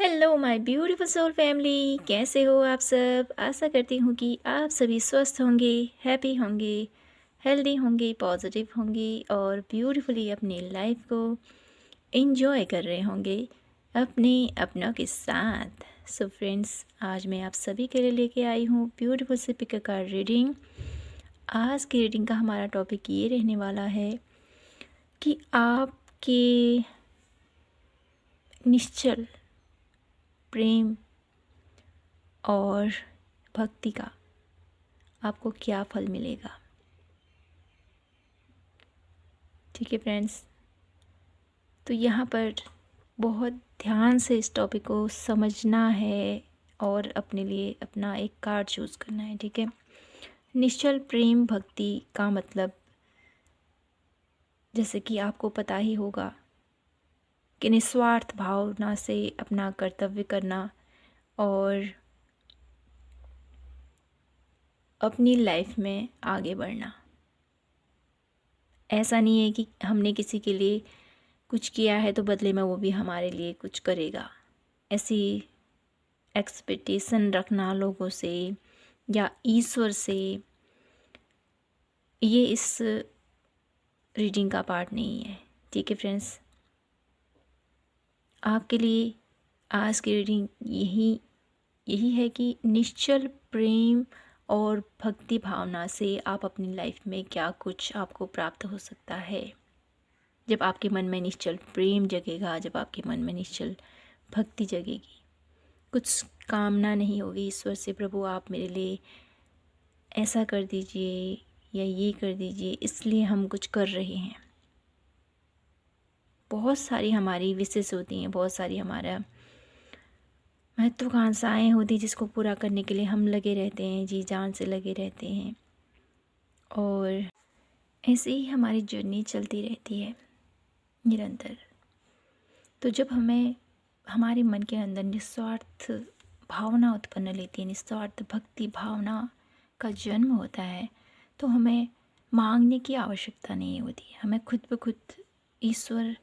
Hello my beautiful soul family, कैसे हो आप सब। आशा करती हूँ कि आप सभी स्वस्थ होंगे, हैप्पी होंगे, हेल्दी होंगे, पॉजिटिव होंगे और ब्यूटीफुली अपनी लाइफ को एंजॉय कर रहे होंगे अपने अपनों के साथ। सो फ्रेंड्स, आज मैं आप सभी के लिए लेके आई हूँ ब्यूटीफुल से पिक कार्ड रीडिंग। आज की रीडिंग का हमारा टॉपिक ये रहने वाला है कि आपके निश्चल प्रेम और भक्ति का आपको क्या फल मिलेगा। ठीक है फ्रेंड्स, तो यहाँ पर बहुत ध्यान से इस टॉपिक को समझना है और अपने लिए अपना एक कार्ड चूज़ करना है। ठीक है, निश्चल प्रेम भक्ति का मतलब, जैसे कि आपको पता ही होगा कि निस्वार्थ भावना से अपना कर्तव्य करना और अपनी लाइफ में आगे बढ़ना। ऐसा नहीं है कि हमने किसी के लिए कुछ किया है तो बदले में वो भी हमारे लिए कुछ करेगा, ऐसी एक्सपेक्टेशन रखना लोगों से या ईश्वर से, ये इस रीडिंग का पार्ट नहीं है। ठीक है फ्रेंड्स, आपके लिए आज की रीडिंग यही है कि निश्चल प्रेम और भक्ति भावना से आप अपनी लाइफ में क्या कुछ आपको प्राप्त हो सकता है। जब आपके मन में निश्चल प्रेम जगेगा, जब आपके मन में निश्चल भक्ति जगेगी, कुछ कामना नहीं होगी ईश्वर से, प्रभु आप मेरे लिए ऐसा कर दीजिए या ये कर दीजिए, इसलिए हम कुछ कर रहे हैं। बहुत सारी हमारी विशेष होती हैं, बहुत सारी हमारा महत्वाकांक्षाएँ होती जिसको पूरा करने के लिए हम लगे रहते हैं, जी जान से लगे रहते हैं और ऐसे ही हमारी जर्नी चलती रहती है निरंतर। तो जब हमें हमारे मन के अंदर निस्वार्थ भावना उत्पन्न लेती है, निस्वार्थ भक्ति भावना का जन्म होता है, तो हमें मांगने की आवश्यकता नहीं होती। हमें खुद ब खुद ईश्वर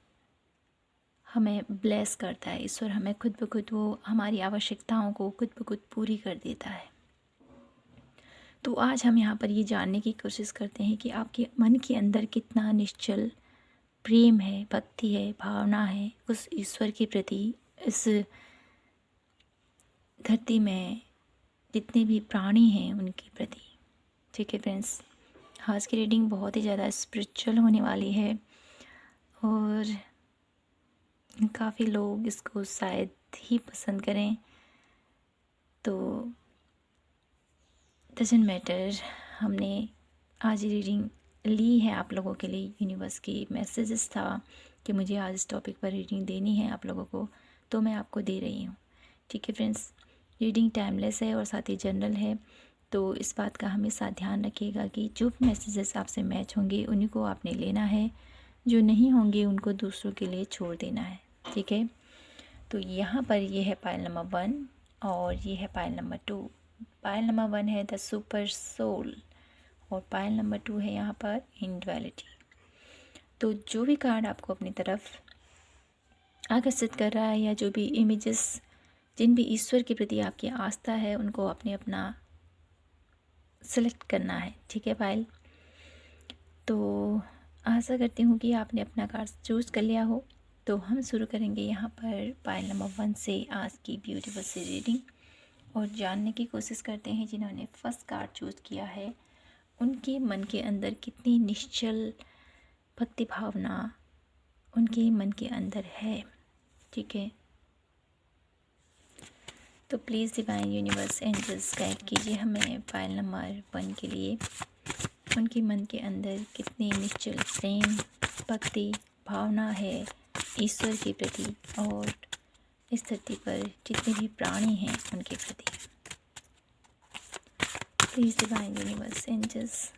हमें ब्लेस करता है, ईश्वर हमें खुद ब खुद वो हमारी आवश्यकताओं को खुद ब खुद पूरी कर देता है। तो आज हम यहाँ पर ये जानने की कोशिश करते हैं कि आपके मन के अंदर कितना निश्चल प्रेम है, भक्ति है, भावना है उस ईश्वर के प्रति, इस धरती में जितने भी प्राणी हैं उनके प्रति। ठीक है फ्रेंड्स, आज की रीडिंग बहुत ही ज़्यादा स्पिरिचुअल होने वाली है और काफ़ी लोग इसको शायद ही पसंद करें, तो डजंट मैटर। हमने आज रीडिंग ली है आप लोगों के लिए। यूनिवर्स की मैसेजेस था कि मुझे आज इस टॉपिक पर रीडिंग देनी है आप लोगों को, तो मैं आपको दे रही हूँ। ठीक है फ्रेंड्स, रीडिंग टाइमलेस है और साथ ही जनरल है, तो इस बात का हमेशा ध्यान रखिएगा कि जो भी मैसेजेस आपसे मैच होंगे उन्हीं को आपने लेना है, जो नहीं होंगे उनको दूसरों के लिए छोड़ देना है। ठीक है, तो यहाँ पर ये है पाइल नंबर 1 और ये है पाइल नंबर 2। पाइल नंबर 1 है द सुपर सोल और पाइल नंबर 2 है यहाँ पर इंडिविजुअलिटी। तो जो भी कार्ड आपको अपनी तरफ आकर्षित कर रहा है या जो भी इमेजेस, जिन भी ईश्वर के प्रति आपकी आस्था है, उनको आपने अपना सेलेक्ट करना है। ठीक है पाइल, तो आशा करती हूँ कि आपने अपना कार्ड चूज़ कर लिया हो। तो हम शुरू करेंगे यहाँ पर पाइल नंबर 1 से आज की ब्यूटीफुल सी रीडिंग और जानने की कोशिश करते हैं जिन्होंने फर्स्ट कार्ड चूज़ किया है उनके मन के अंदर कितनी निश्चल भक्ति भावना उनके मन के अंदर है। ठीक है, तो please divine universe angels guide कीजिए हमें पाइल नंबर 1 के लिए उनके मन के अंदर कितनी निश्चल प्रेम भक्ति भावना है ईश्वर के प्रति और इस धरती पर जितने भी प्राणी हैं उनके प्रति। Please divine universe angels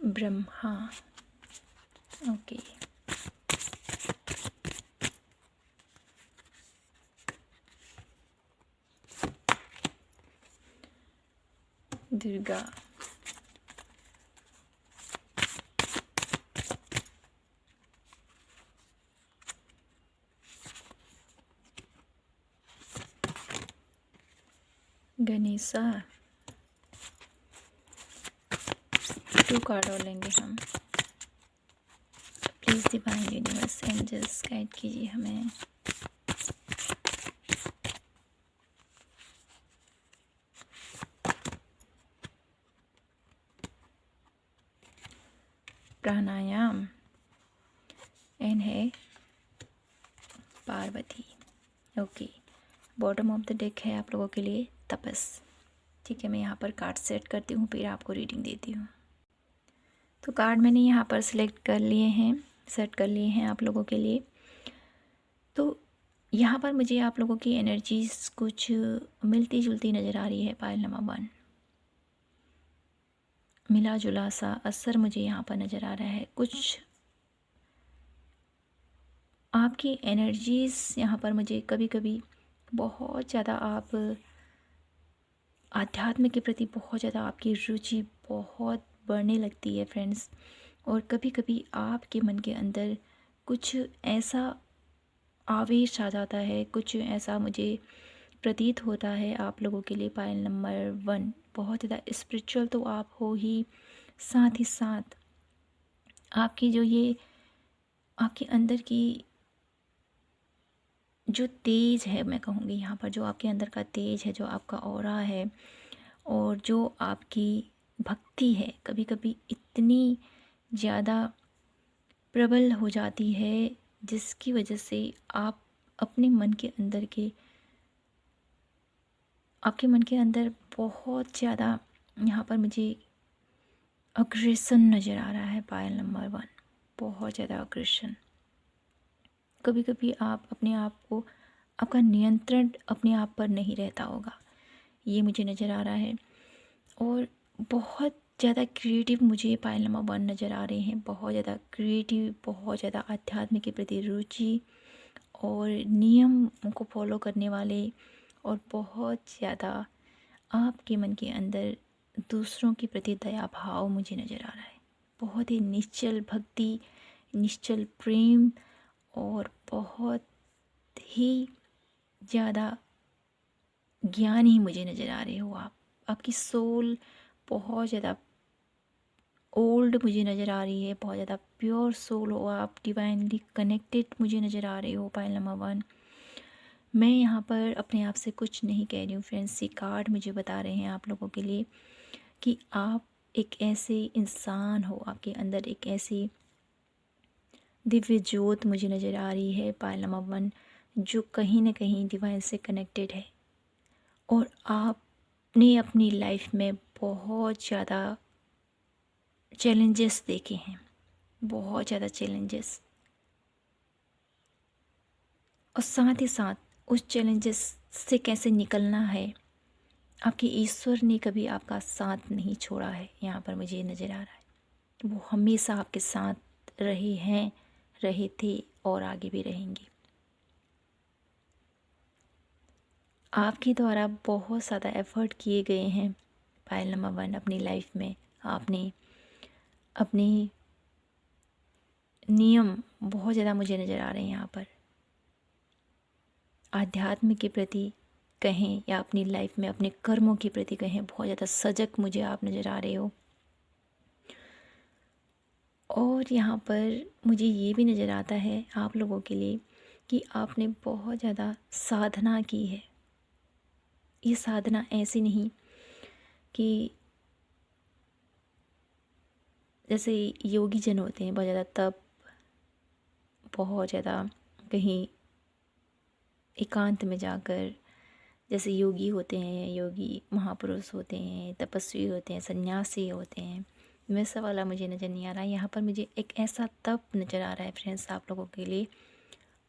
Brahma. Okay, Durga, Ganesha 2 card और लेंगे हम। Please divine universe angels guide कीजिए हमें। प्राणायाम एंड है Parvati. Okay, bottom of the deck है आप लोगों के लिए तपस। ठीक है, मैं यहाँ पर कार्ड सेट करती हूँ, फिर आपको रीडिंग देती हूँ। तो कार्ड मैंने यहाँ पर सेलेक्ट कर लिए हैं, सेट कर लिए हैं आप लोगों के लिए। तो यहाँ पर मुझे आप लोगों की एनर्जीज कुछ मिलती जुलती नज़र आ रही है। पायल नंबर 1, मिला जुला सा असर मुझे यहाँ पर नज़र आ रहा है। कुछ आपकी एनर्जीज़ यहाँ पर मुझे कभी कभी बहुत ज़्यादा आप आध्यात्म के प्रति बहुत ज़्यादा आपकी रुचि बहुत बढ़ने लगती है फ्रेंड्स। और कभी कभी आपके मन के अंदर कुछ ऐसा आवेश आ जाता है, कुछ ऐसा मुझे प्रतीत होता है आप लोगों के लिए। पायल नंबर 1 बहुत ज़्यादा स्पिरिचुअल तो आप हो ही, साथ ही साथ आपकी जो ये आपके अंदर की जो तेज है, मैं कहूँगी यहाँ पर जो आपके अंदर का तेज है, जो आपका ऑरा है और जो आपकी भक्ति है, कभी कभी इतनी ज़्यादा प्रबल हो जाती है जिसकी वजह से आप अपने मन के अंदर के आपके मन के अंदर बहुत ज़्यादा यहाँ पर मुझे अग्रेशन नज़र आ रहा है। पायल नंबर 1 बहुत ज़्यादा अग्रेशन। कभी कभी आप अपने आप को, आपका नियंत्रण अपने आप पर नहीं रहता होगा, ये मुझे नज़र आ रहा है। और बहुत ज़्यादा क्रिएटिव मुझे पायल नंबर 1 नज़र आ रहे हैं। बहुत ज़्यादा क्रिएटिव, बहुत ज़्यादा आध्यात्म के प्रति रुचि और नियम को फॉलो करने वाले, और बहुत ज़्यादा आपके मन के अंदर दूसरों के प्रति दया भाव मुझे नज़र आ रहा है। बहुत ही निश्चल भक्ति, निश्चल प्रेम और बहुत ही ज़्यादा ज्ञान ही मुझे नज़र आ रहे हो आप। आपकी सोल बहुत ज़्यादा ओल्ड मुझे नज़र आ रही है, बहुत ज़्यादा प्योर सोल हो आप, डिवाइनली कनेक्टेड मुझे नज़र आ रहे हो। पायल नंबर 1 मैं यहाँ पर अपने आप से कुछ नहीं कह रही हूँ फ्रेंड्स, ये कार्ड मुझे बता रहे हैं आप लोगों के लिए कि आप एक ऐसे इंसान हो, आपके अंदर एक ऐसी दिव्य ज्योत मुझे नज़र आ रही है। पायल नंबर 1 जो कहीं ना कहीं डिवाइन से कनेक्टेड है, और आपने अपनी लाइफ में बहुत ज़्यादा चैलेंजेस देखे हैं, बहुत ज़्यादा चैलेंजेस, और साथ ही साथ उस चैलेंजेस से कैसे निकलना है, आपके ईश्वर ने कभी आपका साथ नहीं छोड़ा है। यहाँ पर मुझे नज़र आ रहा है वो हमेशा आपके साथ रहे हैं, रहे थे और आगे भी रहेंगे। आपके द्वारा बहुत ज़्यादा एफ़र्ट किए गए हैं पायल नंबर 1 अपनी लाइफ में। आपने अपने नियम बहुत ज़्यादा मुझे नज़र आ रहे हैं यहाँ पर, आध्यात्म के प्रति कहें या अपनी लाइफ में अपने कर्मों के प्रति कहें, बहुत ज़्यादा सजग मुझे आप नज़र आ रहे हो। और यहाँ पर मुझे ये भी नज़र आता है आप लोगों के लिए कि आपने बहुत ज़्यादा साधना की है। ये साधना ऐसी नहीं कि जैसे योगी जन होते हैं, बहुत ज़्यादा तप, बहुत ज़्यादा कहीं एकांत में जाकर, जैसे योगी होते हैं, योगी महापुरुष होते हैं, तपस्वी होते हैं, सन्यासी होते हैं, वैसा वाला मुझे नज़र नहीं आ रहा है। यहाँ पर मुझे एक ऐसा तप नज़र आ रहा है फ्रेंड्स आप लोगों के लिए,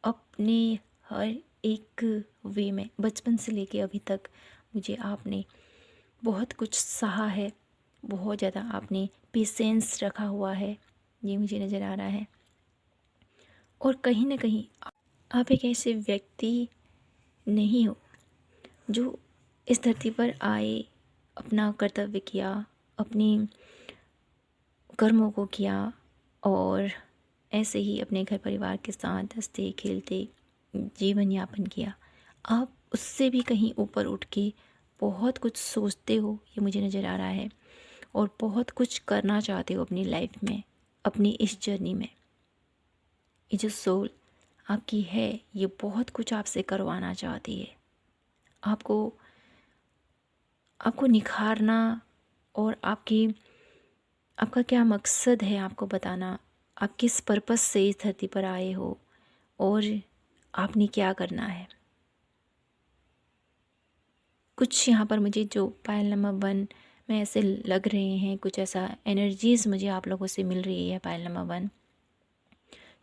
अपने हर एक वे में, बचपन से लेके अभी तक मुझे आपने बहुत कुछ सहा है, बहुत ज़्यादा आपने पेशेंस रखा हुआ है, ये मुझे नज़र आ रहा है। और कहीं ना कहीं आप एक ऐसे व्यक्ति नहीं हो जो इस धरती पर आए, अपना कर्तव्य किया, अपनी कर्मों को किया और ऐसे ही अपने घर परिवार के साथ हंसते खेलते जीवन यापन किया। आप उससे भी कहीं ऊपर उठ के बहुत कुछ सोचते हो, ये मुझे नज़र आ रहा है, और बहुत कुछ करना चाहते हो अपनी लाइफ में, अपनी इस जर्नी में। ये जो सोल आपकी है, ये बहुत कुछ आपसे करवाना चाहती है। आपको आपको निखारना, और आपका क्या मकसद है आपको बताना, आप किस पर्पस से इस धरती पर आए हो और आपने क्या करना है। कुछ यहाँ पर मुझे जो पायल नंबर 1 में ऐसे लग रहे हैं, कुछ ऐसा एनर्जीज़ मुझे आप लोगों से मिल रही है पायल नंबर 1,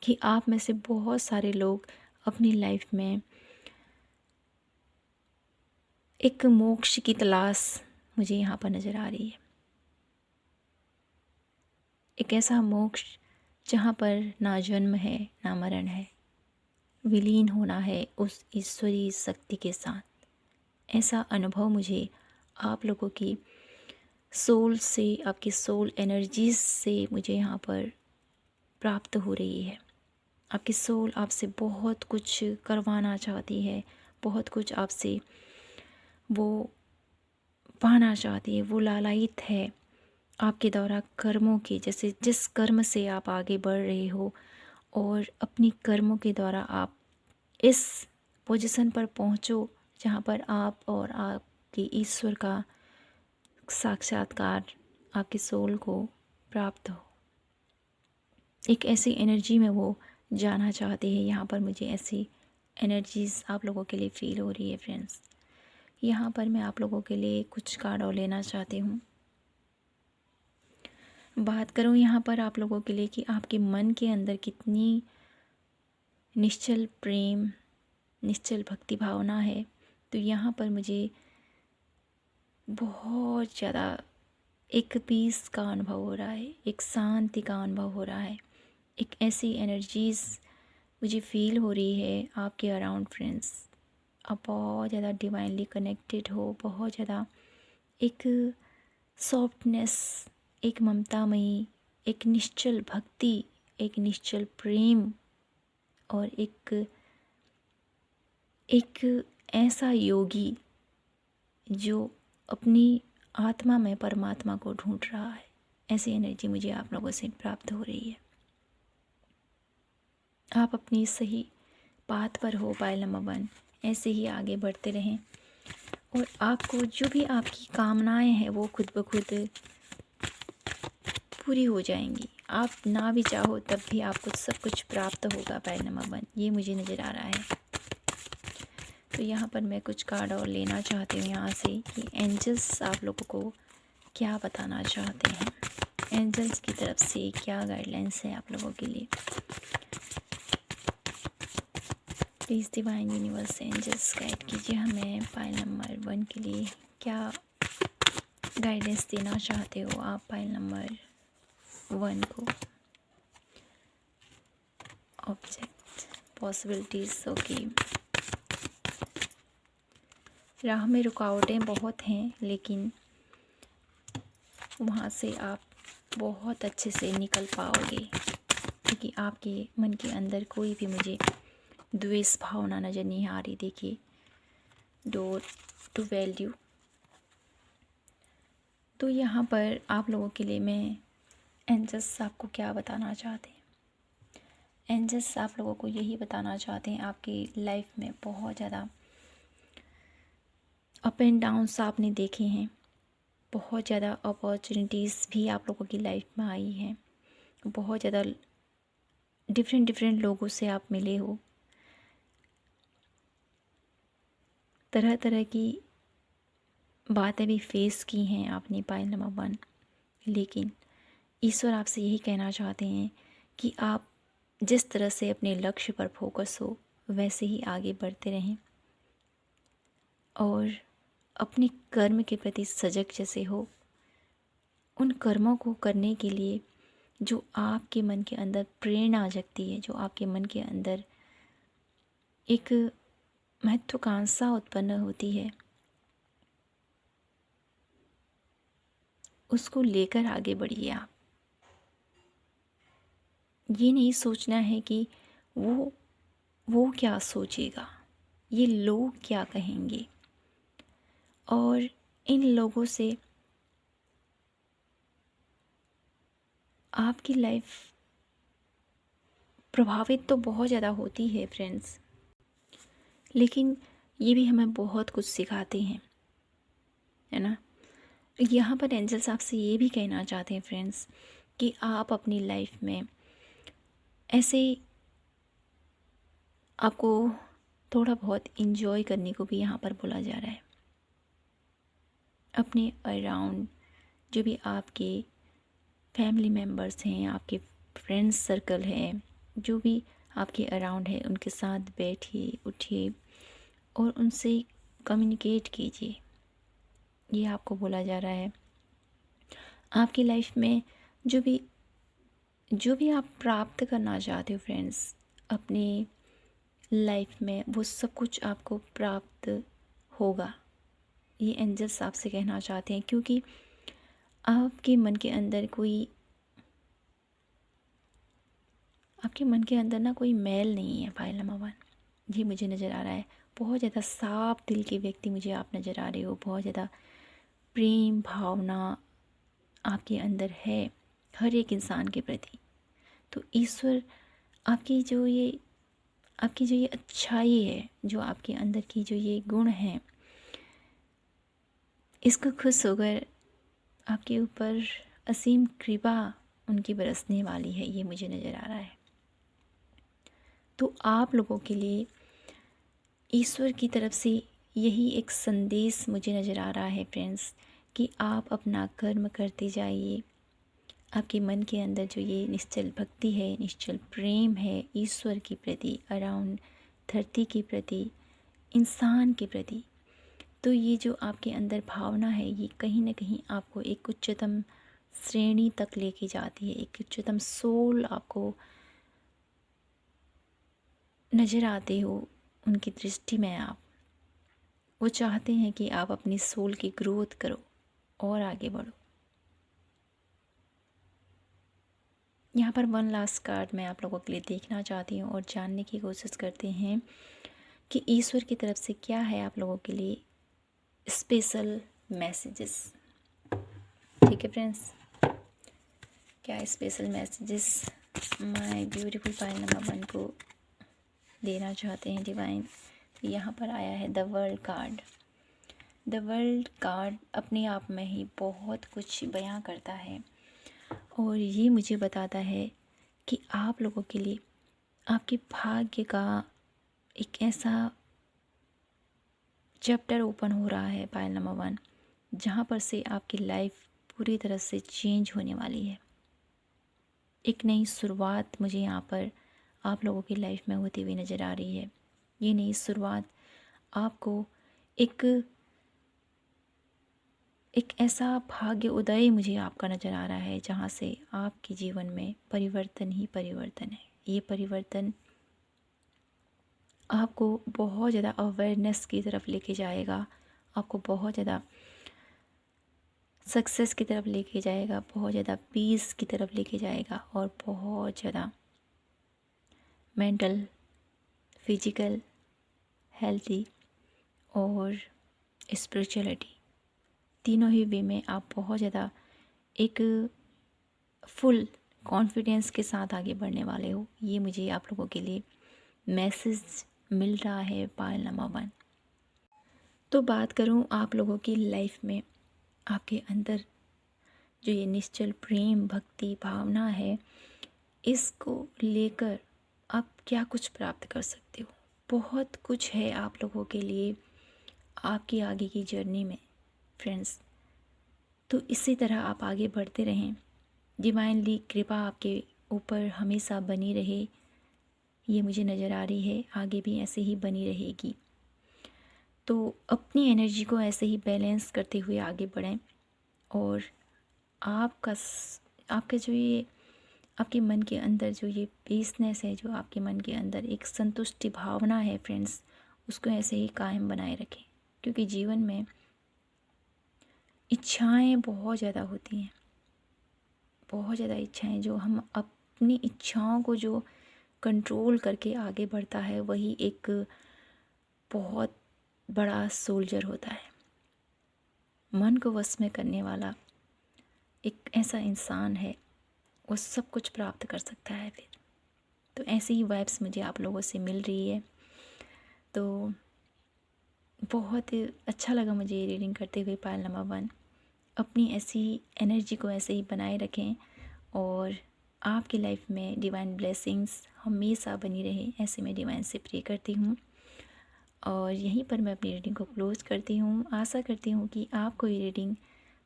कि आप में से बहुत सारे लोग अपनी लाइफ में एक मोक्ष की तलाश मुझे यहाँ पर नज़र आ रही है। एक ऐसा मोक्ष जहाँ पर ना जन्म है ना मरण है, विलीन होना है उस ईश्वरीय शक्ति के साथ। ऐसा अनुभव मुझे आप लोगों की सोल से, आपकी सोल एनर्जीज से मुझे यहाँ पर प्राप्त हो रही है। आपकी सोल आपसे बहुत कुछ करवाना चाहती है, बहुत कुछ आपसे वो पाना चाहती है, वो लालायित है आपके द्वारा कर्मों के, जैसे जिस कर्म से आप आगे बढ़ रहे हो और अपनी कर्मों के द्वारा आप इस पोजीशन पर पहुँचो जहाँ पर आप और आपके ईश्वर का साक्षात्कार आपकी सोल को प्राप्त हो। एक ऐसी एनर्जी में वो जाना चाहती है। यहाँ पर मुझे ऐसी एनर्जीज़ आप लोगों के लिए फ़ील हो रही है फ्रेंड्स। यहाँ पर मैं आप लोगों के लिए कुछ कार्ड और लेना चाहती हूँ। बात करूँ यहाँ पर आप लोगों के लिए कि आपके मन के अंदर कितनी निश्चल प्रेम, निश्चल भक्ति भावना है, तो यहाँ पर मुझे बहुत ज़्यादा एक पीस का अनुभव हो रहा है, एक शांति का अनुभव हो रहा है। एक ऐसी एनर्जीज़ मुझे फ़ील हो रही है आपके अराउंड फ्रेंड्स। आप बहुत ज़्यादा डिवाइनली कनेक्टेड हो, बहुत ज़्यादा एक सॉफ्टनेस, एक ममतामयी, एक निश्चल भक्ति, एक निश्चल प्रेम, और एक ऐसा योगी जो अपनी आत्मा में परमात्मा को ढूंढ रहा है। ऐसी एनर्जी मुझे आप लोगों से प्राप्त हो रही है। आप अपनी सही पाथ पर हो पायल नंबर 1, ऐसे ही आगे बढ़ते रहें, और आपको जो भी आपकी कामनाएं हैं वो खुद ब खुद पूरी हो जाएंगी। आप ना भी चाहो तब भी आपको सब कुछ प्राप्त होगा पायल नंबर 1, ये मुझे नज़र आ रहा है। तो यहाँ पर मैं कुछ कार्ड और लेना चाहती हूँ यहाँ से कि एंजल्स आप लोगों को क्या बताना चाहते हैं। एंजल्स की तरफ से क्या गाइडलाइंस है आप लोगों के लिए। Please divine universe angels guide कीजिए हमें पायल नंबर 1 के लिए क्या गाइडेंस देना चाहते हो आप पायल नंबर 1 को। Object possibilities, okay. राह में रुकावटें बहुत हैं, लेकिन वहाँ से आप बहुत अच्छे से निकल पाओगे, क्योंकि आपके मन के अंदर कोई भी मुझे द्वेष भावना नज़र नहीं आ रही। देखिए, डोर टू वैल्यू। तो यहाँ पर आप लोगों के लिए मैं एंजल्स आपको क्या बताना चाहते हैं। एंजल्स आप लोगों को यही बताना चाहते हैं, आपकी लाइफ में बहुत ज़्यादा अप एंड डाउन्स आपने देखे हैं, बहुत ज़्यादा अपॉर्चुनिटीज़ भी आप लोगों की लाइफ में आई हैं, बहुत ज़्यादा डिफरेंट लोगों से आप मिले हो, तरह तरह की बातें भी फेस की हैं आपने पायल नंबर 1। लेकिन ईश्वर आपसे यही कहना चाहते हैं कि आप जिस तरह से अपने लक्ष्य पर फोकस हो वैसे ही आगे बढ़ते रहें, और अपने कर्म के प्रति सजग जैसे हो। उन कर्मों को करने के लिए जो आपके मन के अंदर प्रेरणा जगती है, जो आपके मन के अंदर एक महत्वाकांक्षा उत्पन्न होती है, उसको लेकर आगे बढ़िए। आप ये नहीं सोचना है कि वो क्या सोचेगा, ये लोग क्या कहेंगे, और इन लोगों से आपकी लाइफ प्रभावित तो बहुत ज़्यादा होती है फ्रेंड्स, लेकिन ये भी हमें बहुत कुछ सिखाते हैं, है ना। यहाँ पर एंजल्स आपसे ये भी कहना चाहते हैं फ्रेंड्स कि आप अपनी लाइफ में ऐसे आपको थोड़ा बहुत इंजॉय करने को भी यहाँ पर बोला जा रहा है। अपने अराउंड जो भी आपके फैमिली मेम्बर्स हैं, आपके फ्रेंड्स सर्कल है, जो भी आपके अराउंड है, उनके साथ बैठिए, उठिए और उनसे कम्युनिकेट कीजिए। ये आपको बोला जा रहा है। आपकी लाइफ में जो भी आप प्राप्त करना चाहते हो फ्रेंड्स अपने लाइफ में, वो सब कुछ आपको प्राप्त होगा। ये एंजल्स आपसे कहना चाहते हैं, क्योंकि आपके मन के अंदर ना कोई मैल नहीं है। फाइल नंबर 1 ये मुझे नज़र आ रहा है। बहुत ज़्यादा साफ दिल के व्यक्ति मुझे आप नज़र आ रहे हो। बहुत ज़्यादा प्रेम भावना आपके अंदर है हर एक इंसान के प्रति। तो ईश्वर आपकी जो ये अच्छाई है, जो आपके अंदर की जो ये गुण है, इसको खुश होकर आपके ऊपर असीम कृपा उनकी बरसने वाली है। ये मुझे नज़र आ रहा है। तो आप लोगों के लिए ईश्वर की तरफ से यही एक संदेश मुझे नज़र आ रहा है फ्रेंड्स कि आप अपना कर्म करते जाइए। आपके मन के अंदर जो ये निश्चल भक्ति है, निश्चल प्रेम है ईश्वर के प्रति, अराउंड धरती के प्रति, इंसान के प्रति, तो ये जो आपके अंदर भावना है ये कहीं ना कहीं आपको एक उच्चतम श्रेणी तक लेके जाती है। एक उच्चतम सोल आपको नज़र आते हो उनकी दृष्टि में। आप वो चाहते हैं कि आप अपनी सोल की ग्रोथ करो और आगे बढ़ो। यहाँ पर वन लास्ट कार्ड मैं आप लोगों के लिए देखना चाहती हूँ और जानने की कोशिश करते हैं कि ईश्वर की तरफ से क्या है आप लोगों के लिए स्पेशल मैसेजेस। ठीक है फ्रेंड्स, क्या special messages my beautiful file number 1 को देना चाहते हैं डिवाइन। यहाँ पर आया है the world card. The world card अपने आप में ही बहुत कुछ बयां करता है और ये मुझे बताता है कि आप लोगों के लिए आपके भाग्य का एक ऐसा चैप्टर ओपन हो रहा है पायल नंबर 1, जहाँ पर से आपकी लाइफ पूरी तरह से चेंज होने वाली है। एक नई शुरुआत मुझे यहाँ पर आप लोगों की लाइफ में होती हुई नज़र आ रही है। ये नई शुरुआत आपको एक ऐसा भाग्य उदय मुझे आपका नज़र आ रहा है जहाँ से आपके जीवन में परिवर्तन ही परिवर्तन है। ये परिवर्तन आपको बहुत ज़्यादा अवेयरनेस की तरफ लेके जाएगा, आपको बहुत ज़्यादा सक्सेस की तरफ लेके जाएगा, बहुत ज़्यादा पीस की तरफ लेके जाएगा और बहुत ज़्यादा मेंटल, फिजिकल, हेल्थी और स्पिरिचुअलिटी तीनों ही वे में आप बहुत ज़्यादा एक फुल कॉन्फिडेंस के साथ आगे बढ़ने वाले हो। ये मुझे आप लोगों के लिए मैसेज मिल रहा है पायल नंबर 1। तो बात करूं आप लोगों की लाइफ में आपके अंदर जो ये निश्चल प्रेम भक्ति भावना है, इसको लेकर आप क्या कुछ प्राप्त कर सकते हो। बहुत कुछ है आप लोगों के लिए आपकी आगे की जर्नी में फ्रेंड्स। तो इसी तरह आप आगे बढ़ते रहें। डिवाइनली कृपा आपके ऊपर हमेशा बनी रहे, ये मुझे नज़र आ रही है, आगे भी ऐसे ही बनी रहेगी। तो अपनी एनर्जी को ऐसे ही बैलेंस करते हुए आगे बढ़ें और आपका जो ये आपके मन के अंदर जो ये पीसनेस है, जो आपके मन के अंदर एक संतुष्टि भावना है फ्रेंड्स, उसको ऐसे ही कायम बनाए रखें। क्योंकि जीवन में इच्छाएं बहुत ज़्यादा होती हैं, बहुत ज़्यादा इच्छाएं। जो हम अपनी इच्छाओं को जो कंट्रोल करके आगे बढ़ता है, वही एक बहुत बड़ा सोल्जर होता है। मन को वश में करने वाला एक ऐसा इंसान है, वो सब कुछ प्राप्त कर सकता है फिर। तो ऐसी ही वाइब्स मुझे आप लोगों से मिल रही है, तो बहुत अच्छा लगा मुझे ये रीडिंग करते हुए। पायल नंबर 1, अपनी ऐसी एनर्जी को ऐसे ही बनाए रखें और आपकी लाइफ में डिवाइन ब्लेसिंग्स हमेशा बनी रहे, ऐसे मैं डिवाइन से प्रे करती हूँ। और यहीं पर मैं अपनी रीडिंग को क्लोज़ करती हूँ। आशा करती हूँ कि आपको ये रीडिंग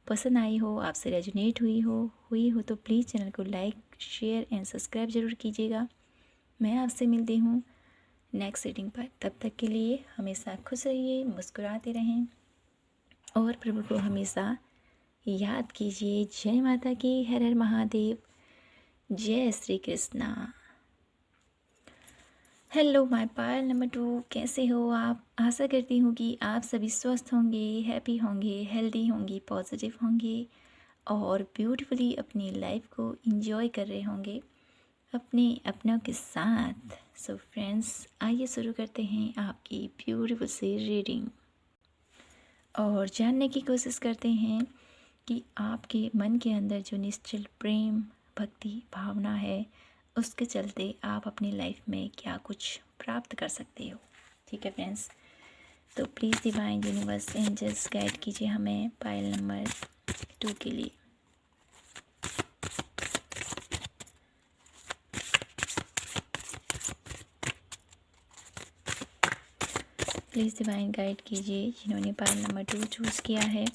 पसंद आई हो, आपसे रेजोनेट हुई हो तो प्लीज़ चैनल को लाइक, शेयर एंड सब्सक्राइब ज़रूर कीजिएगा। मैं आपसे मिलती हूँ नेक्स्ट रीडिंग पर। तब तक के लिए हमेशा खुश रहिए, मुस्कुराते रहें और प्रभु को हमेशा याद कीजिए। जय माता की, हर हर महादेव, जय Shri Krishna. Hello my pile number 2, कैसे हो आप? आशा करती हूँ कि आप सभी स्वस्थ होंगे, हैप्पी होंगे, हेल्दी होंगे, पॉजिटिव होंगे और ब्यूटीफुली अपनी लाइफ को एंजॉय कर रहे होंगे अपने अपनों के साथ। सो फ्रेंड्स, आइए शुरू करते हैं आपकी ब्यूटीफुल सी रीडिंग और जानने की कोशिश करते हैं कि आपके मन के अंदर जो निश्चल प्रेम, भक्ति, भावना है, उसके चलते आप अपनी लाइफ में क्या कुछ प्राप्त कर सकते हो। ठीक है फ्रेंड्स, तो please divine universe angels guide कीजिए हमें पायल नंबर 2 के लिए। प्लीज़ डिवाइन गाइड कीजिए जिन्होंने पायल नंबर 2 चूज़ किया है,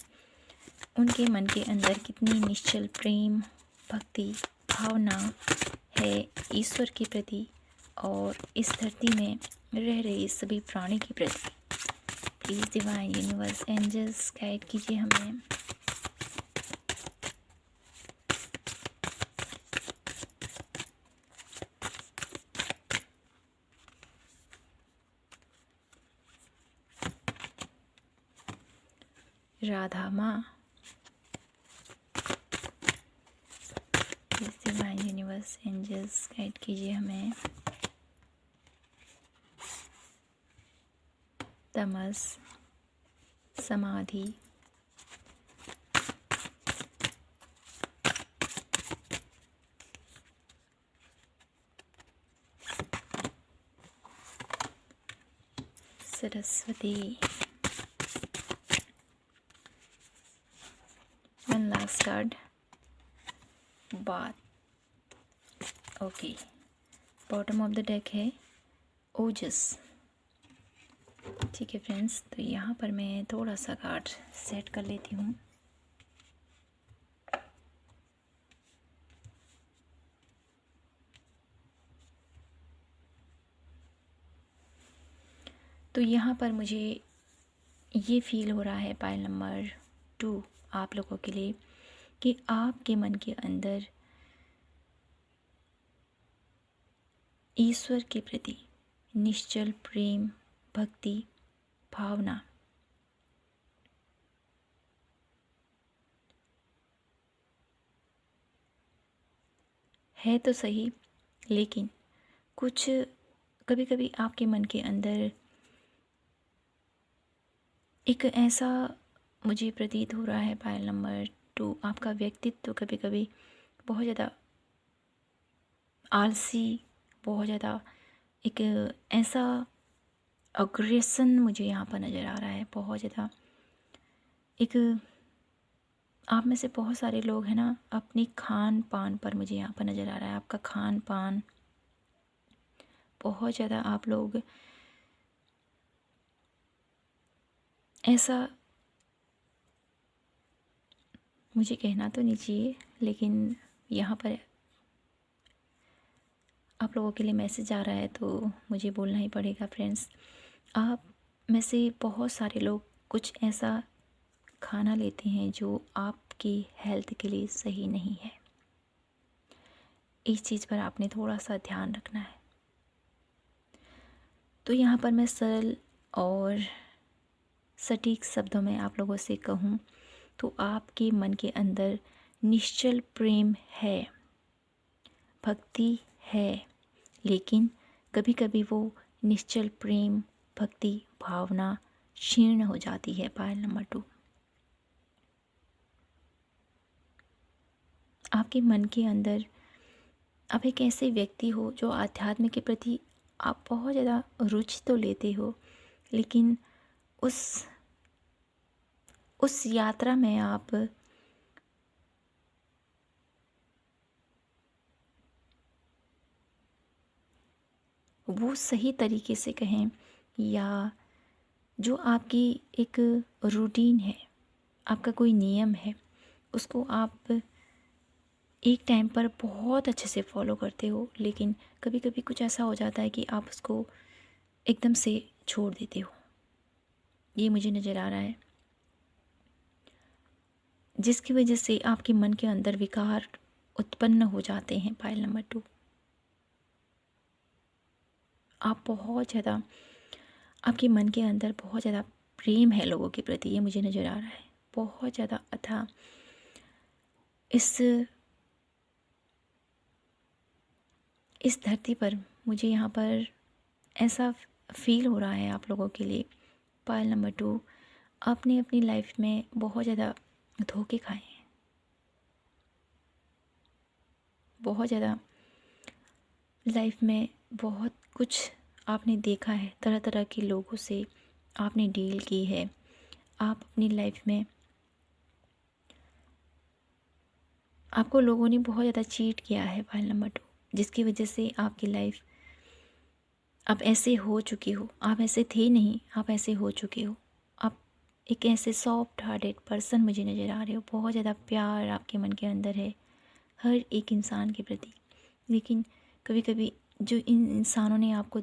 उनके मन के अंदर कितनी निश्चल प्रेम, भक्ति, भावना है ईश्वर के प्रति और इस धरती में रह रहे सभी प्राणी के प्रति। Please divine universe angels guide कीजिए हमें। राधा माँ, please divine universe angels guide कीजिए हमें। तमस, समाधि, सरस्वती। वन लास्ट कार्ड, बात। Okay, bottom of the deck है ओजस। ठीक है फ्रेंड्स, तो यहाँ पर मैं थोड़ा सा कार्ड सेट कर लेती हूँ। तो यहाँ पर मुझे ये फील हो रहा है पायल नंबर 2 आप लोगों के लिए कि आपके मन के अंदर ईश्वर के प्रति निश्चल प्रेम, भक्ति, भावना है तो सही, लेकिन कुछ कभी कभी आपके मन के अंदर एक ऐसा मुझे प्रतीत हो रहा है पायल नंबर 2, आपका व्यक्तित्व कभी कभी बहुत ज़्यादा आलसी, बहुत ज़्यादा एक ऐसा अग्रेशन मुझे यहाँ पर नज़र आ रहा है। बहुत ज़्यादा एक आप में से बहुत सारे लोग हैं ना, अपनी खान पान पर मुझे यहाँ पर नज़र आ रहा है। आपका खान पान बहुत ज़्यादा, आप लोग ऐसा, मुझे कहना तो नहीं चाहिए लेकिन यहाँ पर आप लोगों के लिए मैसेज आ रहा है तो मुझे बोलना ही पड़ेगा फ्रेंड्स। आप में से बहुत सारे लोग कुछ ऐसा खाना लेते हैं जो आपकी हेल्थ के लिए सही नहीं है। इस चीज़ पर आपने थोड़ा सा ध्यान रखना है। तो यहाँ पर मैं सरल और सटीक शब्दों में आप लोगों से कहूँ तो आपके मन के अंदर निश्चल प्रेम है, भक्ति है, लेकिन कभी कभी वो निश्चल प्रेम, भक्ति, भावना क्षीण हो जाती है पायल नंबर 2। आपके मन के अंदर आप एक ऐसे व्यक्ति हो जो आध्यात्म के प्रति आप बहुत ज़्यादा रुचि तो लेते हो, लेकिन उस उस यात्रा में आप वो सही तरीके से कहें या जो आपकी एक रूटीन है, आपका कोई नियम है, उसको आप एक टाइम पर बहुत अच्छे से फॉलो करते हो, लेकिन कभी कभी कुछ ऐसा हो जाता है कि आप उसको एकदम से छोड़ देते हो। ये मुझे नज़र आ रहा है, जिसकी वजह से आपके मन के अंदर विकार उत्पन्न हो जाते हैं। पायल नंबर 2, आप बहुत ज़्यादा, आपके मन के अंदर बहुत ज़्यादा प्रेम है लोगों के प्रति, ये मुझे नज़र आ रहा है, बहुत ज़्यादा अथाह। इस धरती पर मुझे यहाँ पर ऐसा फील हो रहा है आप लोगों के लिए। पायल नंबर 2, आपने अपनी लाइफ में बहुत ज़्यादा धोखे खाए हैं, बहुत ज़्यादा लाइफ में बहुत कुछ आपने देखा है, तरह तरह के लोगों से आपने डील की है। आप अपनी लाइफ में, आपको लोगों ने बहुत ज़्यादा चीट किया है पायल नंबर 2, जिसकी वजह से आपकी लाइफ आप ऐसे हो चुके हो। आप ऐसे थे नहीं, आप ऐसे हो चुके हो। आप एक ऐसे सॉफ्ट हार्टेड पर्सन मुझे नज़र आ रहे हो, बहुत ज़्यादा प्यार आपके मन के अंदर है हर एक इंसान के प्रति, लेकिन कभी कभी जो इन इंसानों ने आपको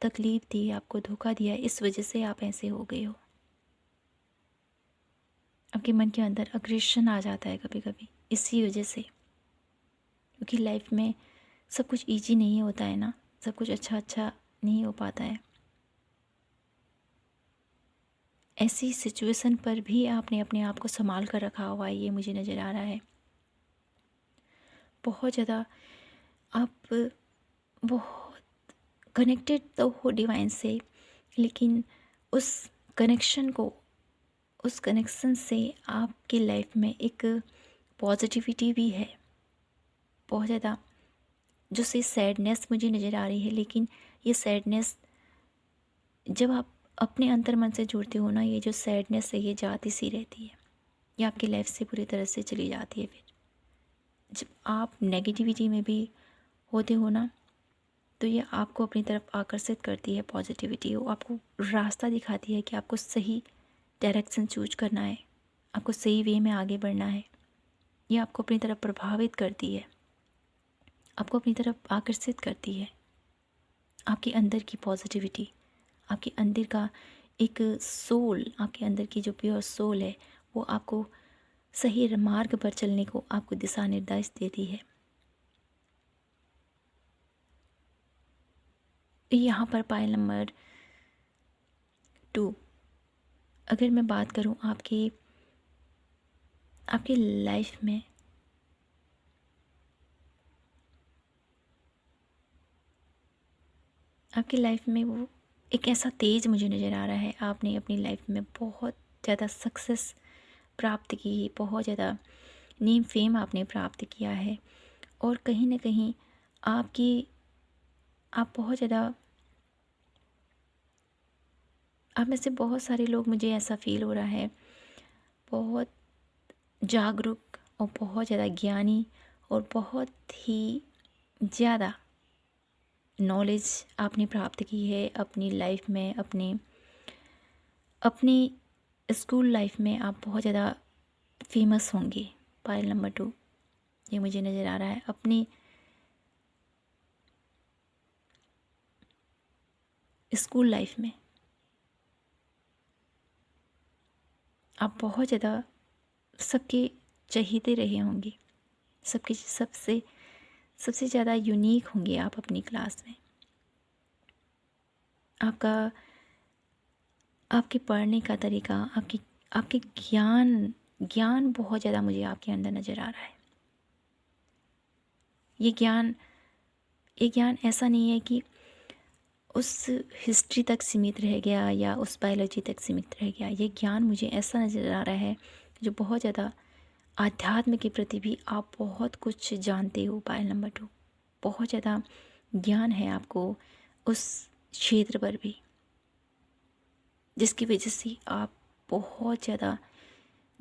तकलीफ़ दी, आपको धोखा दिया, इस वजह से आप ऐसे हो गए हो। आपके मन के अंदर अग्रेशन आ जाता है कभी कभी इसी वजह से, क्योंकि लाइफ में सब कुछ ईजी नहीं होता है ना, सब कुछ अच्छा अच्छा नहीं हो पाता है। ऐसी सिचुएशन पर भी आपने अपने आप को संभाल कर रखा हुआ है, ये मुझे नज़र आ रहा है। बहुत ज़्यादा आप बहुत कनेक्टेड तो हो डिवाइन से, लेकिन उस कनेक्शन को, उस कनेक्शन से आपकी लाइफ में एक पॉजिटिविटी भी है, बहुत ज़्यादा जो से सैडनेस मुझे नज़र आ रही है। लेकिन ये सैडनेस जब आप अपने अंतर मन से जुड़ते हो ना, ये जो सैडनेस है ये जाती सी रहती है, ये आपकी लाइफ से पूरी तरह से चली जाती है। फिर जब आप नेगेटिविटी में भी होते हो ना, तो ये आपको अपनी तरफ आकर्षित करती है। पॉजिटिविटी वो आपको रास्ता दिखाती है कि आपको सही डायरेक्शन चूज करना है, आपको सही वे में आगे बढ़ना है। ये आपको अपनी तरफ प्रभावित करती है, आपको अपनी तरफ आकर्षित करती है। आपके अंदर की पॉजिटिविटी, आपके अंदर का एक सोल, आपके अंदर की जो प्योर सोल है, वो आपको सही मार्ग पर चलने को आपको दिशा निर्देश देती है। यहाँ पर पायल नंबर 2, अगर मैं बात करूँ आपकी आपकी लाइफ में, आपकी लाइफ में वो एक ऐसा तेज मुझे नज़र आ रहा है। आपने अपनी लाइफ में बहुत ज़्यादा सक्सेस प्राप्त की, बहुत ज़्यादा नेम फेम आपने प्राप्त किया है, और कहीं ना कहीं आप बहुत ज़्यादा, आप में से बहुत सारे लोग, मुझे ऐसा फील हो रहा है, बहुत जागरूक और बहुत ज़्यादा ज्ञानी और बहुत ही ज़्यादा नॉलेज आपने प्राप्त की है अपनी लाइफ में। अपनी स्कूल लाइफ में आप बहुत ज़्यादा फेमस होंगे। पायल नंबर 2, ये मुझे नज़र आ रहा है। अपनी स्कूल लाइफ में आप बहुत ज़्यादा सबके चहीते रहे होंगे, सबके सबसे सबसे ज़्यादा यूनिक होंगे आप अपनी क्लास में। आपके पढ़ने का तरीका, आपके ज्ञान बहुत ज़्यादा मुझे आपके अंदर नज़र आ रहा है। ये ज्ञान ऐसा नहीं है कि उस हिस्ट्री तक सीमित रह गया या उस बायोलॉजी तक सीमित रह गया। ये ज्ञान मुझे ऐसा नज़र आ रहा है जो बहुत ज़्यादा आध्यात्म के प्रति भी आप बहुत कुछ जानते हो। पायल नंबर 2, बहुत ज़्यादा ज्ञान है आपको उस क्षेत्र पर भी, जिसकी वजह से आप बहुत ज़्यादा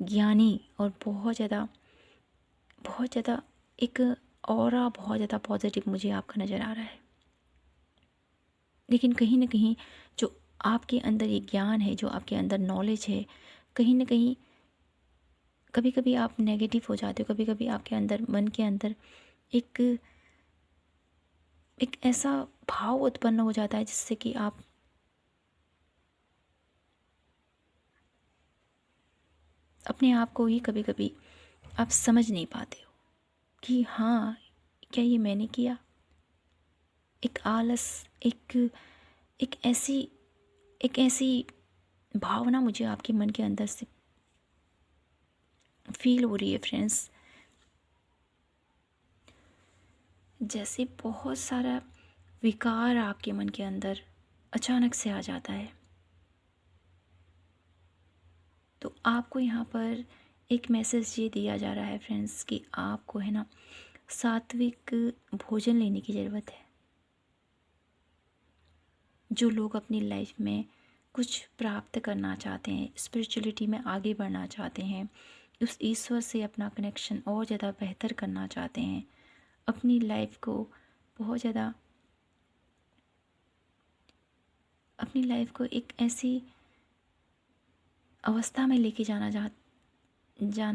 ज्ञानी और बहुत ज़्यादा एक ऑरा बहुत ज़्यादा पॉजिटिव मुझे आपका नज़र आ रहा है। लेकिन कहीं ना कहीं जो आपके अंदर ये ज्ञान है, जो आपके अंदर नॉलेज है, कहीं ना कहीं कभी कभी आप नेगेटिव हो जाते हो। कभी कभी आपके अंदर, मन के अंदर एक एक ऐसा भाव उत्पन्न हो जाता है जिससे कि आप अपने आप को ही कभी कभी आप समझ नहीं पाते हो कि हाँ, क्या ये मैंने किया। एक आलस, एक एक ऐसी भावना मुझे आपके मन के अंदर से फील हो रही है फ्रेंड्स, जैसे बहुत सारा विकार आपके मन के अंदर अचानक से आ जाता है। तो आपको यहाँ पर एक मैसेज ये दिया जा रहा है फ्रेंड्स कि आपको है ना सात्विक भोजन लेने की ज़रूरत है। जो लोग अपनी लाइफ में कुछ प्राप्त करना चाहते हैं, स्पिरिचुअलिटी में आगे बढ़ना चाहते हैं, उस ईश्वर से अपना कनेक्शन और ज़्यादा बेहतर करना चाहते हैं, अपनी लाइफ को बहुत ज़्यादा, अपनी लाइफ को एक ऐसी अवस्था में लेके जाना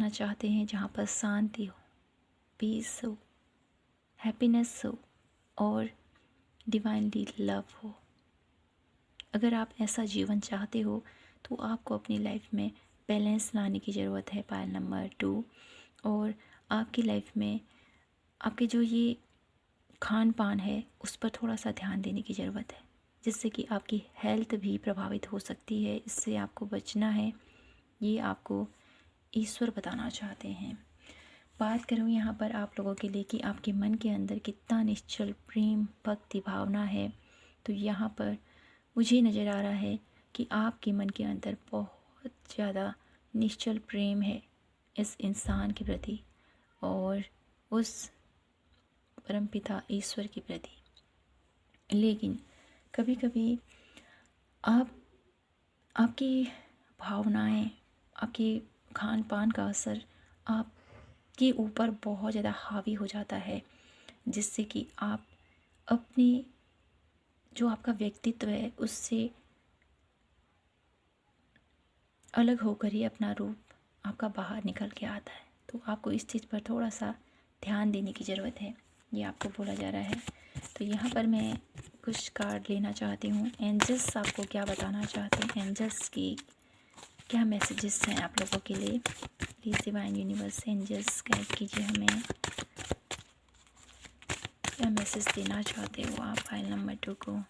चाहते हैं जहाँ पर शांति हो, पीस हो, हैप्पीनेस हो और डिवाइनली लव हो। अगर आप ऐसा जीवन चाहते हो तो आपको अपनी लाइफ में बैलेंस लाने की ज़रूरत है, पायल नंबर 2। और आपकी लाइफ में आपके जो ये खान पान है उस पर थोड़ा सा ध्यान देने की ज़रूरत है, जिससे कि आपकी हेल्थ भी प्रभावित हो सकती है। इससे आपको बचना है, ये आपको ईश्वर बताना चाहते हैं। बात करूँ यहाँ पर आप लोगों के लिए कि आपके मन के अंदर कितना निश्चल प्रेम भक्ति भावना है, तो यहाँ पर मुझे नज़र आ रहा है कि आपके मन के अंदर बहुत ज़्यादा निश्चल प्रेम है इस इंसान के प्रति और उस परमपिता ईश्वर के प्रति। लेकिन कभी कभी आपकी भावनाएं, आपके खान पान का असर आपके ऊपर बहुत ज़्यादा हावी हो जाता है, जिससे कि आप अपने जो आपका व्यक्तित्व है उससे अलग होकर ही अपना रूप आपका बाहर निकल के आता है। तो आपको इस चीज़ पर थोड़ा सा ध्यान देने की ज़रूरत है, ये आपको बोला जा रहा है। तो यहाँ पर मैं कुछ कार्ड लेना चाहती हूँ। एंजल्स आपको क्या बताना चाहते हैं, एंजल्स की क्या मैसेजेस हैं आप लोगों के लिए। Please divine universe angels guide कीजिए हमें, क्या मैसेज देना चाहते हो आप फाइल नंबर 2 को।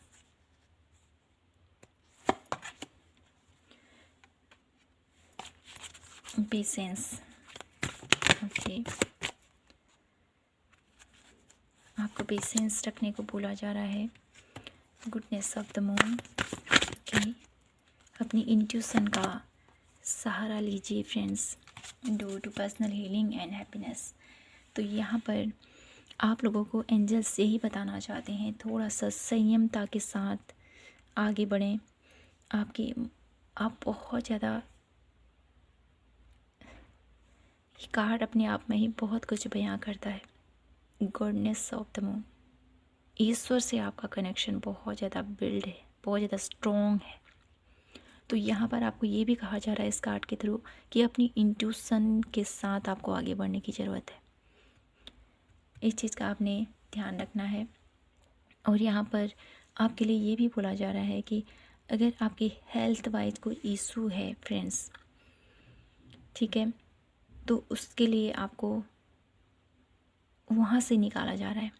पेशेंस, ओके, आपको पेशेंस रखने को बोला जा रहा है। Goodness of the moon, okay, अपनी इंट्यूशन का सहारा लीजिए friends, due to personal healing and happiness. तो यहाँ पर आप लोगों को एंजल्स यही बताना चाहते हैं, थोड़ा सा संयमता के साथ आगे बढ़ें। आप बहुत ज़्यादा, ये कार्ड अपने आप में ही बहुत कुछ बयां करता है। गॉडनेस ऑफ द मून, ईश्वर से आपका कनेक्शन बहुत ज़्यादा बिल्ड है, बहुत ज़्यादा स्ट्रॉन्ग है। तो यहाँ पर आपको ये भी कहा जा रहा है इस कार्ड के थ्रू कि अपनी इंट्यूशन के साथ आपको आगे बढ़ने की ज़रूरत है। इस चीज़ का आपने ध्यान रखना है। और यहाँ पर आपके लिए ये भी बोला जा रहा है कि अगर आपकी हेल्थ वाइज कोई इशू है फ्रेंड्स, ठीक है, तो उसके लिए आपको वहाँ से निकाला जा रहा है।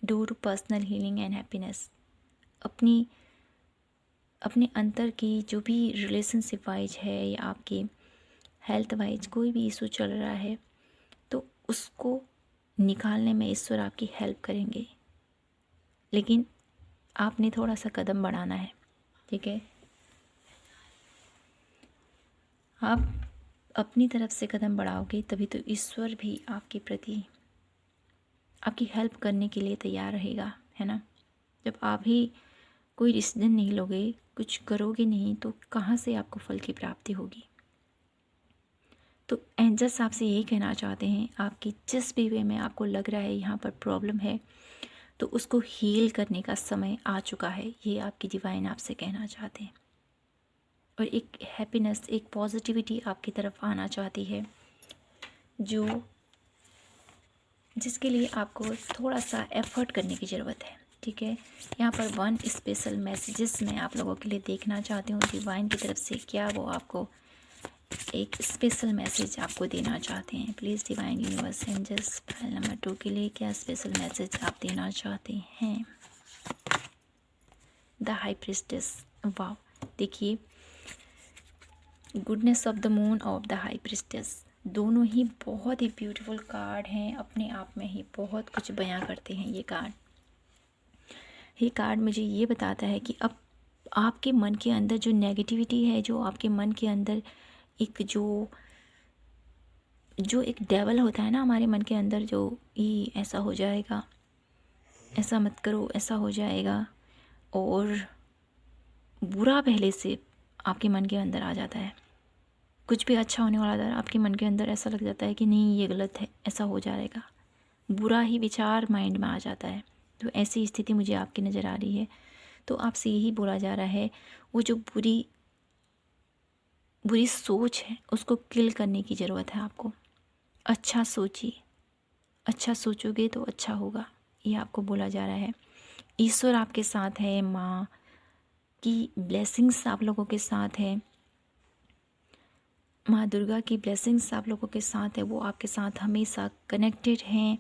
Due to personal healing and happiness, अपने अंतर की जो भी रिलेशनशिप वाइज है या आपके हेल्थ वाइज कोई भी इशू चल रहा है, तो उसको निकालने में ईश्वर आपकी हेल्प करेंगे। लेकिन आपने थोड़ा सा कदम बढ़ाना है, ठीक है। अपनी तरफ से कदम बढ़ाओगे तभी तो ईश्वर भी आपके प्रति आपकी हेल्प करने के लिए तैयार रहेगा, है ना। जब आप ही कोई डिसीजन नहीं लोगे, कुछ करोगे नहीं, तो कहाँ से आपको फल की प्राप्ति होगी। तो एंजल्स आपसे यही कहना चाहते हैं, आपकी जिस भी वे में आपको लग रहा है यहाँ पर प्रॉब्लम है, तो उसको हील करने का समय आ चुका है, ये आपकी डिवाइन आपसे कहना चाहते हैं। और एक हैप्पीनेस, एक पॉजिटिविटी आपकी तरफ आना चाहती है, जो जिसके लिए आपको थोड़ा सा एफर्ट करने की ज़रूरत है, ठीक है। यहाँ पर 1 स्पेशल मैसेजेस मैं आप लोगों के लिए देखना चाहती हूँ, डिवाइन की तरफ से क्या वो आपको एक स्पेशल मैसेज आपको देना चाहते हैं। Please divine universe angels, pile number 2 के लिए क्या स्पेशल मैसेज आप देना चाहते हैं। द हाई प्रिस्टेस, वाव, देखिए goodness of the moon of the high priestess, दोनों ही बहुत ही ब्यूटीफुल कार्ड हैं, अपने आप में ही बहुत कुछ बयां करते हैं ये कार्ड। ये कार्ड मुझे ये बताता है कि अब आपके मन के अंदर जो नेगेटिविटी है, जो आपके मन के अंदर एक जो एक डेवल होता है ना हमारे मन के अंदर, जो ये ऐसा हो जाएगा, ऐसा मत करो, ऐसा हो जाएगा, और बुरा पहले से आपके मन के अंदर आ जाता है। कुछ भी अच्छा होने वाला था, आपके मन के अंदर ऐसा लग जाता है कि नहीं ये गलत है, ऐसा हो जाएगा, बुरा ही विचार माइंड में आ जाता है। तो ऐसी स्थिति मुझे आपकी नज़र आ रही है। तो आपसे यही बोला जा रहा है, वो जो बुरी सोच है उसको किल करने की ज़रूरत है आपको। अच्छा सोचिए, अच्छा सोचोगे तो अच्छा होगा, ये आपको बोला जा रहा है। ईश्वर आपके साथ है, माँ की ब्लेसिंग्स आप लोगों के साथ है, माँ दुर्गा की ब्लेसिंग्स आप लोगों के साथ है, वो आपके साथ हमेशा कनेक्टेड हैं।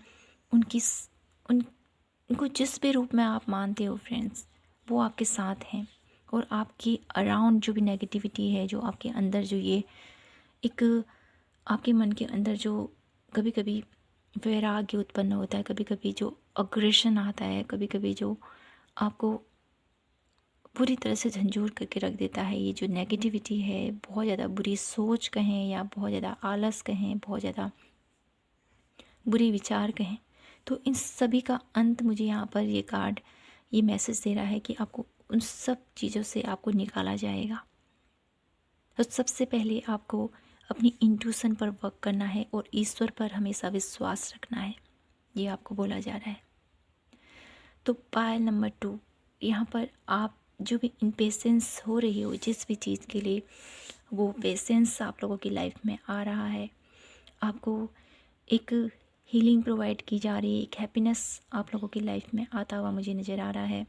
उनको जिस भी रूप में आप मानते हो फ्रेंड्स, वो आपके साथ हैं। और आपकी अराउंड जो भी नेगेटिविटी है, जो आपके अंदर जो ये एक आपके मन के अंदर जो कभी कभी वैराग्य उत्पन्न होता है, कभी कभी जो अग्रेशन आता है, कभी कभी जो आपको पूरी तरह से झंझोर करके रख देता है, ये जो नेगेटिविटी है, बहुत ज़्यादा बुरी सोच कहें या बहुत ज़्यादा आलस कहें, बहुत ज़्यादा बुरे विचार कहें, तो इन सभी का अंत मुझे यहाँ पर ये कार्ड ये मैसेज दे रहा है कि आपको उन सब चीज़ों से आपको निकाला जाएगा। तो सबसे पहले आपको अपनी इंट्यूशन पर वर्क करना है और ईश्वर पर हमेशा विश्वास रखना है, ये आपको बोला जा रहा है। तो पायल नंबर 2, यहाँ पर आप जो भी इम्पेशेंस हो रही हो जिस भी चीज़ के लिए, वो पेशेंस आप लोगों की लाइफ में आ रहा है। आपको एक हीलिंग प्रोवाइड की जा रही है, एक हैप्पीनेस आप लोगों की लाइफ में आता हुआ मुझे नज़र आ रहा है।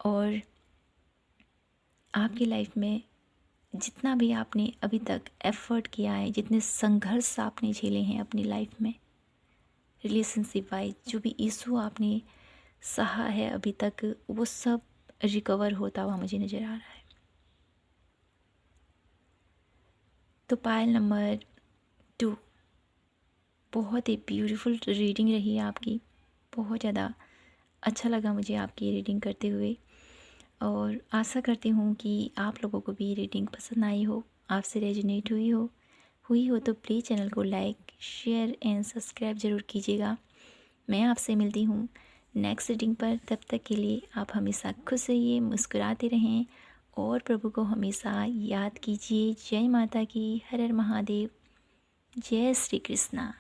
और आपकी लाइफ में जितना भी आपने अभी तक एफ़र्ट किया है, जितने संघर्ष आपने झेले हैं अपनी लाइफ में रिलेशनशिप वाइज, जो भी इशू आपने सहा है अभी तक, वो सब रिकवर होता हुआ मुझे नज़र आ रहा है। तो पायल नंबर 2, बहुत ही ब्यूटीफुल रीडिंग रही है आपकी, बहुत ज़्यादा अच्छा लगा मुझे आपकी रीडिंग करते हुए। और आशा करती हूँ कि आप लोगों को भी रीडिंग पसंद आई हो, आपसे रेजोनेट हुई हो तो प्लीज़ चैनल को लाइक, शेयर एंड सब्सक्राइब ज़रूर कीजिएगा। मैं आपसे मिलती हूँ नेक्स्ट रीडिंग पर, तब तक के लिए आप हमेशा खुश रहिए, मुस्कुराते रहें और प्रभु को हमेशा याद कीजिए। जय माता की, हर हर महादेव, जय श्री कृष्णा।